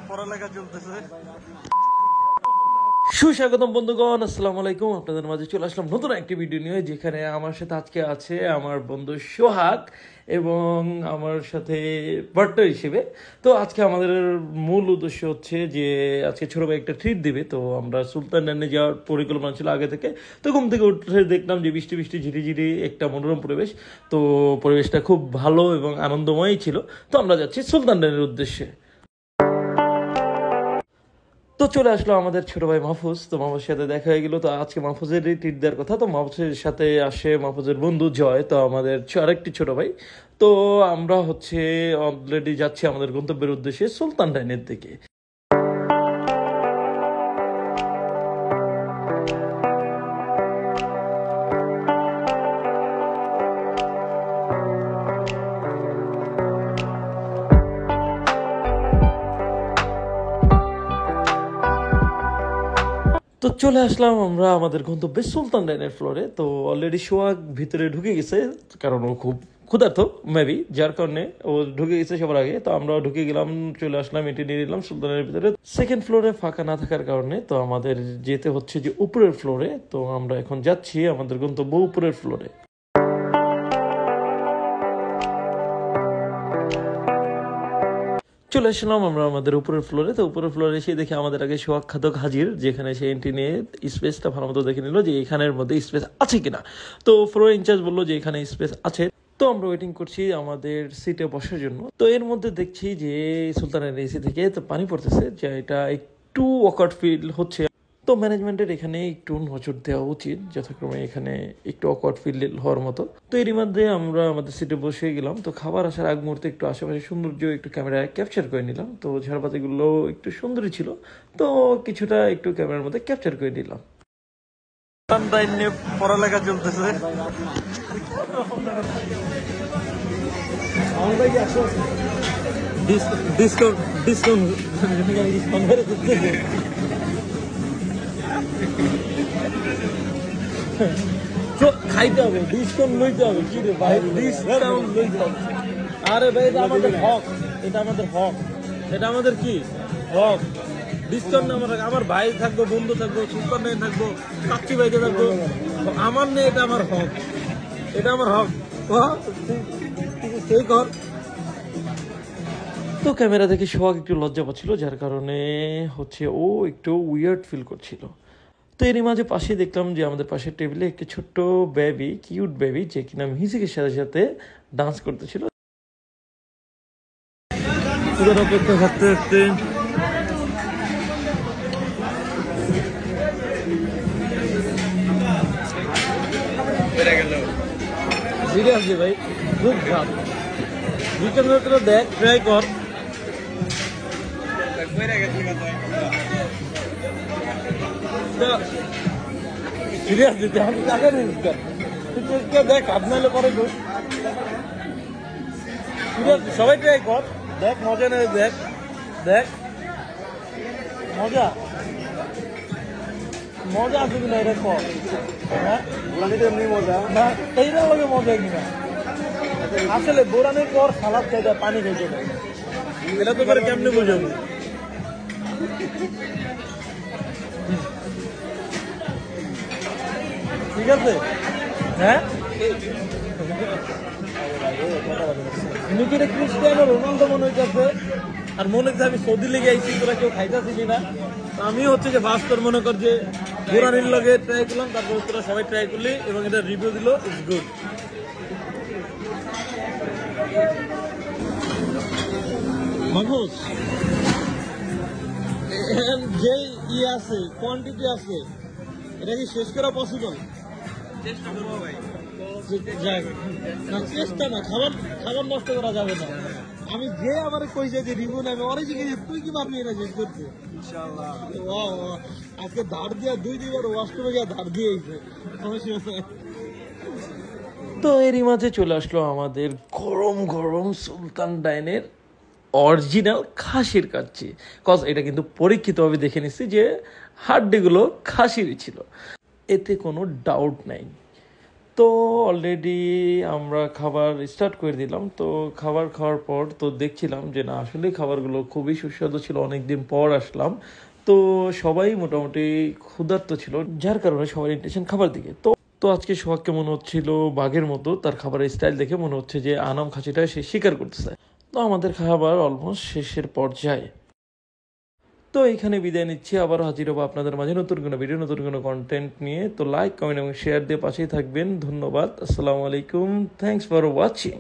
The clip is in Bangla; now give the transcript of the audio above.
পড়ালেখা চলতেছে। সুস্বাগতম বন্ধুগণ, আসসালামু আলাইকুম। আপনাদের মাঝে চলে আসলাম নতুন একটি ভিডিও নিয়ে, যেখানে আমার সাথে আজকে আছে আমার বন্ধু সোহাগ এবং আমার সাথে পার্টনার হিসেবে। তো আজকে আমাদের মূল উদ্দেশ্য হচ্ছে যে আজকে ছোট ভাই একটা ট্রিট দিবে। তো আমরা সুলতান ডাইনে যাওয়ার পরিকল্পনা ছিল আগে থেকে। তো ঘুম থেকে উঠে দেখলাম যে বৃষ্টি বৃষ্টি ঝিরিঝিরি একটা মনোরম পরিবেশ। তো পরিবেশটা খুব ভালো এবং আনন্দময়ই ছিল। তো আমরা যাচ্ছি সুলতান ডাইনের উদ্দেশ্যে। তো চলে আসলো আমাদের ছোট ভাই মাহফুজ। তো মাহফুজের সাথে দেখা হয়ে গেল। তো আজকে মাহফুজেরই ট্রিট দেওয়ার কথা। তো মাহফুজের সাথে আসে মাহফুজের বন্ধু জয়, তো আমাদের আরেকটি ছোট ভাই। তো আমরা হচ্ছে অলরেডি যাচ্ছি আমাদের গন্তব্যের উদ্দেশ্যে সুলতান ডাইনের দিকে। তো চলে আসলাম আমরা আমাদের গন্তব্যে সুলতান ডাইনের ফ্লোরে। তো অলরেডি সোহাগ ভিতরে ঢুকে গেছে, কারণ ও খুব ক্ষুধার্ত মেবি, যার কারণে ও ঢুকে গেছে সবার আগে। তো আমরা ঢুকে গেলাম, চলে আসলাম, এটি নিয়ে নিলাম সুলতানের ভিতরে। সেকেন্ড ফ্লোরে ফাঁকা না থাকার কারণে তো আমাদের যেতে হচ্ছে যে উপরের ফ্লোরে। তো আমরা এখন যাচ্ছি আমাদের গন্তব্য উপরের ফ্লোরে। চলে আসলাম আমরা আমাদের উপরের ফ্লোরে। তো উপরের ফ্লোরে এসে দেখি আমাদের আগে সোহাগ খাদক হাজির, যেখানে সে এন্ট্রি নিয়ে স্পেসটা ভালো মতো দেখে নিল যে এখানের মধ্যে স্পেস আছে কিনা। তো ফ্লোর ইনচার্জ বললো যে এখানে স্পেস আছে। তো আমরা ওয়েটিং করছি আমাদের সিটে বসার জন্য। তো এর মধ্যে দেখছি যে সুলতানের এসি থেকে তো পানি পড়তেছে, যে এটা একটু অকওয়ার্ড ফিল হচ্ছে। তো ম্যানেজমেন্টের এখানে একটু নজর দেওয়া উচিত, যথাক্রমে এখানে একটু অকওয়ার্ড ফিল হওয়ার মতো। তো এরই মধ্যে আমরা আমাদের সিটে বসে গেলাম। তো খাবার আসার আগ মুহূর্তে একটু আশেপাশে সৌন্দর্য একটু ক্যামেরায় ক্যাপচার করে নিলাম। তো ঝাড়বাতিগুলো একটু সুন্দরই ছিল, তো কিছুটা একটু ক্যামেরার মধ্যে ক্যাপচার করে নিলাম। পড়ালেখা চলতেছে। ডিসকাউন্ট ডিসকাউন্ট খাইতে হবে, ডিসকাউন্ট লইতে হবে। কি রে ভাই, ডিসকাউন্ট লইতে হবে। আরে ভাই, এটা আমাদের হক, এটা আমাদের হক, এটা আমাদের কি হক। ডিসকাউন্ট আমার ভাই থাকবো, বন্ধু থাকবো, সুপার নাইন থাকবো, কাচ্চি ভাইতে থাকবো, আমার নেই, এটা আমার হক, এটা আমার হক। সেই কর। তো ক্যামেরা দেখে সোহাগ একটু লজ্জা পাচ্ছিল, যার কারণে হচ্ছে ও একটু উইয়ার্ড ফিল করছিল। তো এরই মাঝে পাশে দেখলাম যে আমাদের পাশের টেবিলে একটি ছোট্ট বেবি, কিউট বেবি, যে কিনা মিউজিকের সাথে সাথে ডান্স করতেছিল। অপেক্ষা থাকতে থাকতে সিরিয়াসলি ভাই খুব খারাপ। ভিতরে দেখ, ট্রাই কর। সিরিয়াসলি আমি টাকা নিস কর, দেখ আপনার করে সিরিয়াসলি সবাই ট্রাই কর, দেখ মজা নেই, দেখ দেখ মজা মজা আছে কিনা এটা কর। হ্যাঁ এমনি মজা না, এইটা লাগে মজা কিনা। আসলে বোরানের পর সালাদ খাইতে পানি খেতে পারে, এটা তো করে কেমনে বুঝাবো। ঠিক আছে, হ্যাঁ নিজের ক্রিস্টিয়ানো রোনালদো মনে হইতেছে, আর মনে হচ্ছে আমি সৌদি লিগে আইসি, তোরা কেউ খাইতেছি কিনা। আমি হচ্ছে যে বাস্তর মনে কর যে বোরানির লগে ট্রাই করলাম, তারপর তোরা সবাই ট্রাই করলি এবং এটা রিভিউ দিল, ইটস গুড। মাহফুজ যে আছে কোয়ান্টিটি আছে, এটা কি শেষ করা পসিবল? চেষ্টা করবো ভাই, চেষ্টা না, খাবার খাবার নষ্ট করা যাবে না। আমি যে আমার কইছে যে রিভিউ নেবে ওরে জিজ্ঞেস তুই কি ভাবলি এটা শেষ করতে। ইনশাআল্লাহ আজকে ধার দিয়া দুইবার ওয়াশরুমে গিয়ে ধার দিয়েছে। তো এরই মাঝে চলে আসলো আমাদের গরম গরম সুলতান ডাইনের অরিজিনাল খাসির কাচ্চি। কজ এটা কিন্তু পরীক্ষিতভাবে দেখে নিচ্ছি যে হাড্ডিগুলো খাসিরই ছিল, এতে কোনো ডাউট নাই। তো অলরেডি আমরা খাবার স্টার্ট করে দিলাম। তো খাবার খাওয়ার পর তো দেখছিলাম যে না আসলে খাবারগুলো খুবই সুস্বাদু ছিল, অনেকদিন পর আসলাম। তো সবাই মোটামুটি ক্ষুধার্ত ছিল, যার কারণে সবার ইন্টেনশন খাবার দিকে। তো তো আজকে সোহাগকে মনে হচ্ছিল বাঘের মতো, তার খাবারের স্টাইল দেখে মনে হচ্ছে যে আনাম খাসিটা সে শিকার করতেছে। তো আমাদের খাবার অলমোস্ট শেষের পর্যায়ে। তো এইখানে বিদায় নিচ্ছি, আবার হাজির হবো আপনাদের মাঝে নতুন কোনো ভিডিও, নতুন কোনো কন্টেন্ট নিয়ে। তো লাইক, কমেন্ট এবং শেয়ার দিয়ে পাশেই থাকবেন। ধন্যবাদ। আসসালামু আলাইকুম। Thanks for watching.